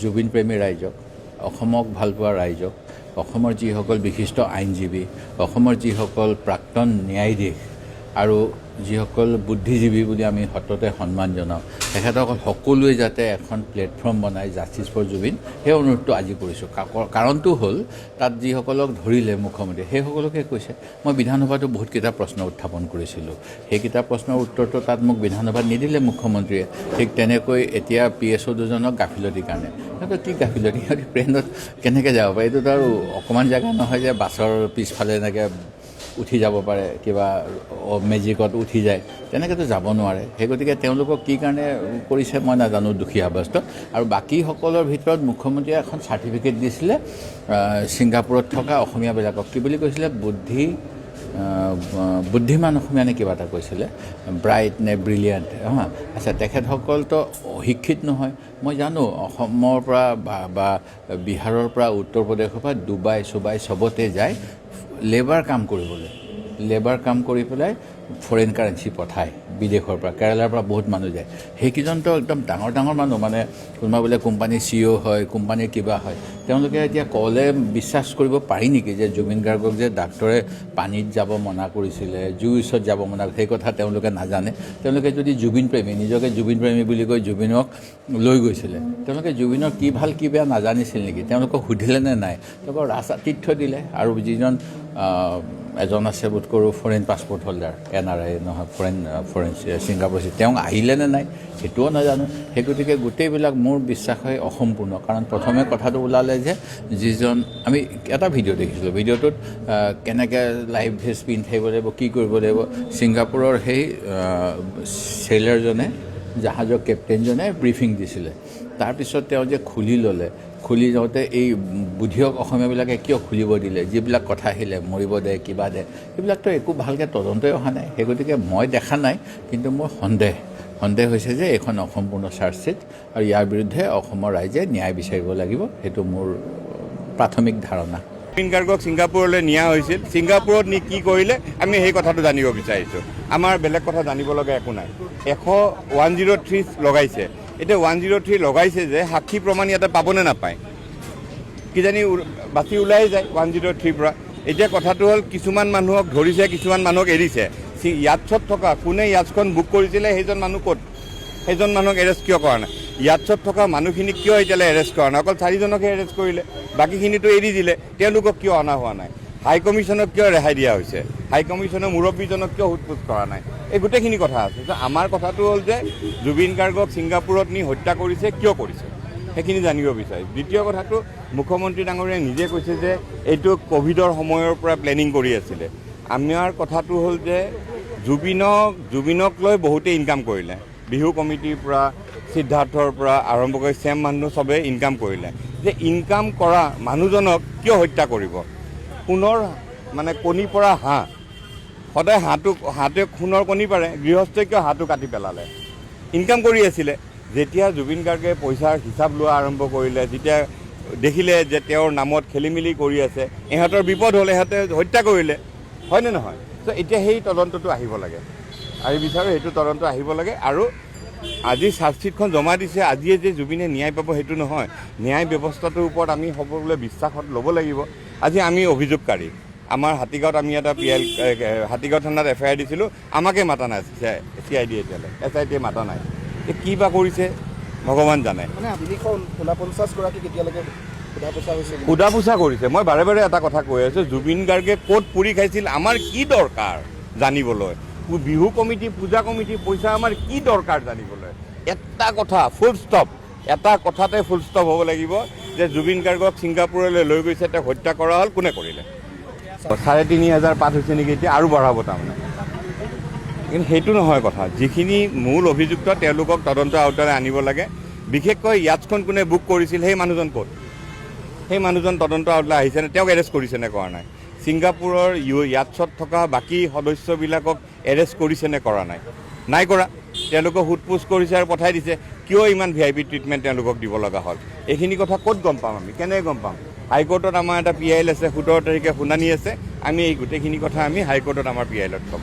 জুবিন প্ৰেমী ৰাইজক, অসমক ভালপোৱা ৰাইজক, অসমৰ যিসকল বিশিষ্ট আইনজীৱী, অসমৰ যিসকল প্ৰাক্তন ন্যায়াধীশ আৰু যিসকল বুদ্ধিজীৱী বুলি আমি সততে সন্মান জনাওঁ, তেখেতসকল সকলোৱে যাতে এখন প্লেটফৰ্ম বনাই জাষ্টিছ ফৰ জুবিন, সেই অনুৰোধটো আজি কৰিছোঁ। কাৰণটো হ'ল তাত যিসকলক ধৰিলে মুখ্যমন্ত্ৰী, সেইসকলকে কৈছে মই বিধানসভাতো বহুতকেইটা প্ৰশ্ন উত্থাপন কৰিছিলোঁ, সেইকেইটা প্ৰশ্নৰ উত্তৰটো তাত মোক বিধানসভাত নিদিলে মুখ্যমন্ত্ৰীয়ে। ঠিক তেনেকৈ এতিয়া PSO দুজনক গাফিলতিৰ কাৰণে, সিহঁতৰ কি গাফিলতি, সিহঁতি ট্ৰেইনত কেনেকৈ যাব পাৰে? এইটোতো আৰু অকণমান জেগা নহয় যে বাছৰ পিছফালে এনেকৈ উঠি যাব পাৰে, কিবা মেজিকত উঠি যায়, তেনেকৈতো যাব নোৱাৰে। সেই গতিকে তেওঁলোকক কি কাৰণে কৰিছে মই নাজানো, দুখীয়া অৱস্থাত। আৰু বাকীসকলৰ ভিতৰত মুখ্যমন্ত্ৰীয়ে এখন চাৰ্টিফিকেট দিছিলে ছিংগাপুৰত থকা অসমীয়াবিলাকক, কি বুলি কৈছিলে, বুদ্ধিমান অসমীয়া নে কিবা এটা কৈছিলে, ব্ৰাইট নে ব্ৰিলিয়াণ্ট, হা। আচ্ছা, তেখেতসকলতো অশিক্ষিত নহয়, মই জানো। অসমৰ পৰা বা বিহাৰৰ পৰা, উত্তৰ প্ৰদেশৰ পৰা ডুবাই চুবাই চবতে যায় লেবাৰ কাম কৰিবলৈ, লেবাৰ কাম কৰি পেলাই ফৰেইন কাৰেঞ্চি পঠায় বিদেশৰ পৰা। কেৰালাৰ পৰা বহুত মানুহ যায়, সেইকেইজনতো একদম ডাঙৰ ডাঙৰ মানুহ, মানে কোনোবা বোলে কোম্পানীৰ CEO হয়, কোম্পানীৰ কিবা হয়। তেওঁলোকে এতিয়া ক'লে বিশ্বাস কৰিব পাৰি নেকি যে জুবিন গাৰ্গক যে ডাক্তৰে পানীত যাব মনা কৰিছিলে, জুইৰ ওচৰত যাব মনা, সেই কথা তেওঁলোকে নাজানে। তেওঁলোকে যদি জুবিন প্ৰেমী, নিজকে জুবিন প্ৰেমী বুলি কৈ জুবিনক লৈ গৈছিলে, তেওঁলোকে জুবিনৰ কি ভাল কি বেয়া নাজানিছিল নেকি? তেওঁলোকক সুধিলে নে নাই? তেওঁলোকক ৰাজআতিথ্য দিলে। আৰু যিজন এজন আছে বোধ কৰোঁ ফৰেইন পাছপৰ্ট হোল্ডাৰ, NRI নহয়, ফৰেইন ছিংগাপুৰ, তেওঁ আহিলে নে নাই সেইটোও নাজানো। সেই গতিকে গোটেইবিলাক মোৰ বিশ্বাস হয় অসম্পূৰ্ণ। কাৰণ প্ৰথমে কথাটো ওলালে যে যিজন, আমি এটা ভিডিঅ' দেখিছিলোঁ, ভিডিঅ'টোত কেনেকৈ লাইফ ভেষ্ট পিন্ধি থাকিব লাগিব, কি কৰিব লাগিব, ছিংগাপুৰৰ সেই ছেইলাৰজনে, জাহাজৰ কেপ্টেইনজনে ব্ৰিফিং দিছিলে। তাৰপিছত তেওঁ যে খুলি ল'লে, খুলি যাওঁতে এই বুদ্ধিয়ক অসমীয়াবিলাকে কিয় খুলিব দিলে, যিবিলাক কথা আহিলে মৰিব দে কিবা দে, সেইবিলাকতো একো ভালকৈ তদন্তই অহা নাই। সেই গতিকে মই দেখা নাই, কিন্তু মোৰ সন্দেহ হৈছে যে এইখন অসম্পূৰ্ণ চাৰ্জশ্বিট, আৰু ইয়াৰ বিৰুদ্ধে অসমৰ ৰাইজে ন্যায় বিচাৰিব লাগিব, সেইটো মোৰ প্ৰাথমিক ধাৰণা। জুবিন গাৰ্গক ছিংগাপুৰলৈ নিয়া হৈছিল, ছিংগাপুৰত নি কি কৰিলে আমি সেই কথাটো জানিব বিচাৰিছোঁ। আমাৰ বেলেগ কথা জানিব লগা একো নাই। 103 লগাইছে, এতিয়া 103 লগাইছে যে সাক্ষী প্ৰমাণ ইয়াতে পাবনে নাপায়, কিজানি বাচি ওলাই যায় 103 পৰা। এতিয়া কথাটো হ'ল কিছুমান মানুহক ধৰিছে, কিছুমান মানুহক এৰিছে। ইয়াটছত থকা কোনে ইয়াটছখন বুক কৰিছিলে সেইজন মানুহ ক'ত, সেইজন মানুহক এৰেষ্ট কিয় কৰা নাই? ইয়াটছত থকা মানুহখিনিক কিয় এতিয়ালৈ এৰেষ্ট কৰা নাই? অকল 4জনকহে এৰেষ্ট কৰিলে, বাকীখিনিতো এৰি দিলে। তেওঁলোকক কিয় অনা হোৱা নাই? হাই কমিশ্যনক কিয় ৰেহাই দিয়া হৈছে? হাই কমিশ্যনৰ মুৰব্বীজনক কিয় সোধপোছ কৰা নাই? এই গোটেইখিনি কথা আছে। আমাৰ কথাটো হ'ল যে জুবিন গাৰ্গক ছিংগাপুৰত নি হত্যা কৰিছে, কিয় কৰিছে সেইখিনি জানিব বিচাৰিছোঁ। দ্বিতীয় কথাটো, মুখ্যমন্ত্ৰী ডাঙৰীয়াই নিজে কৈছে যে এইটো ক'ভিডৰ সময়ৰ পৰা প্লেনিং কৰি আছিলে। আমাৰ কথাটো হ'ল যে জুবিনক লৈ বহুতেই ইনকাম কৰিলে, বিহু কমিটিৰ পৰা, সিদ্ধাৰ্থৰ পৰা আৰম্ভ কৰি চেম মানুহ চবেই ইনকাম কৰিলে। যে ইনকাম কৰা মানুহজনক কিয় হত্যা কৰিব? সোণৰ মানে কণী পৰা হাঁহ, সদায় হাঁহে সোণৰ কণী পাৰে, গৃহস্থই কিয় হাঁহটো কাটি পেলালে? ইনকাম কৰি আছিলে। যেতিয়া জুবিন গাৰ্গে পইচাৰ হিচাপ লোৱা আৰম্ভ কৰিলে, যেতিয়া দেখিলে যে তেওঁৰ নামত খেলি মেলি কৰি আছে, ইহঁতৰ বিপদ হ'ল, ইহঁতে হত্যা কৰিলে, হয়নে নহয়? ত' এতিয়া সেই তদন্তটো আহিব লাগে, আমি বিচাৰোঁ সেইটো তদন্ত আহিব লাগে। আৰু আজি চাৰ্জশ্বিটখন জমা দিছে, আজিয়ে যে জুবিনে ন্যায় পাব সেইটো নহয়। ন্যায় ব্যৱস্থাটোৰ ওপৰত আমি সকলোৱে বিশ্বাসত ল'ব লাগিব। আজি আমি অভিযোগকাৰী, আমাৰ হাতীগাঁৱত আমি এটা হাতীগাঁও থানাত FIR দিছিলোঁ, আমাকে মাতা নাই CID, এতিয়ালৈ SIT মাতা নাই। কি বা কৰিছে ভগৱান জানে। সোধা পোছা কৰিছে। মই বাৰে বাৰে এটা কথা কৈ আছোঁ, জুবিন গাৰ্গে ক'ত পুৰি খাইছিল আমাৰ কি দৰকাৰ জানিবলৈ? বিহু কমিটি, পূজা কমিটি পইচা আমাৰ কি দৰকাৰ জানিবলৈ? এটা কথা ফুল ষ্টপ, এটা কথাতে ফুল ষ্টপ হ'ব লাগিব যে জুবিন গাৰ্গক ছিংগাপুৰলৈ লৈ গৈছে, তেওঁক হত্যা কৰা হ'ল, কোনে কৰিলে? 3,500 পাঠ হৈছে নেকি এতিয়া, আৰু বঢ়াব তাৰমানে। কিন্তু সেইটো নহয় কথা। যিখিনি মূল অভিযুক্ত তেওঁলোকক তদন্ত আওতালৈ আনিব লাগে। বিশেষকৈ ইয়াটছখন কোনে বুক কৰিছিল সেই মানুহজন ক'ত? সেই মানুহজন তদন্ত আওতালৈ আহিছেনে? তেওঁক এৰেষ্ট কৰিছেনে কৰা নাই? ছিংগাপুৰৰ ইয়াটছত থকা বাকী সদস্যবিলাকক এৰেষ্ট কৰিছেনে কৰা নাই? নাই কৰা। তেওঁলোকক সোধপোছ কৰিছে আৰু পঠাই দিছে। কিয় ইমান VIP ট্ৰিটমেণ্ট তেওঁলোকক দিব লগা হ'ল? এইখিনি কথা ক'ত গম পাম আমি, কেনেকৈ গম পাম? হাইকোৰ্টত আমাৰ এটা PIL আছে, 17 তাৰিখে শুনানি আছে। আমি এই গোটেইখিনি কথা আমি হাইকোৰ্টত আমাৰ PILত ক'ম।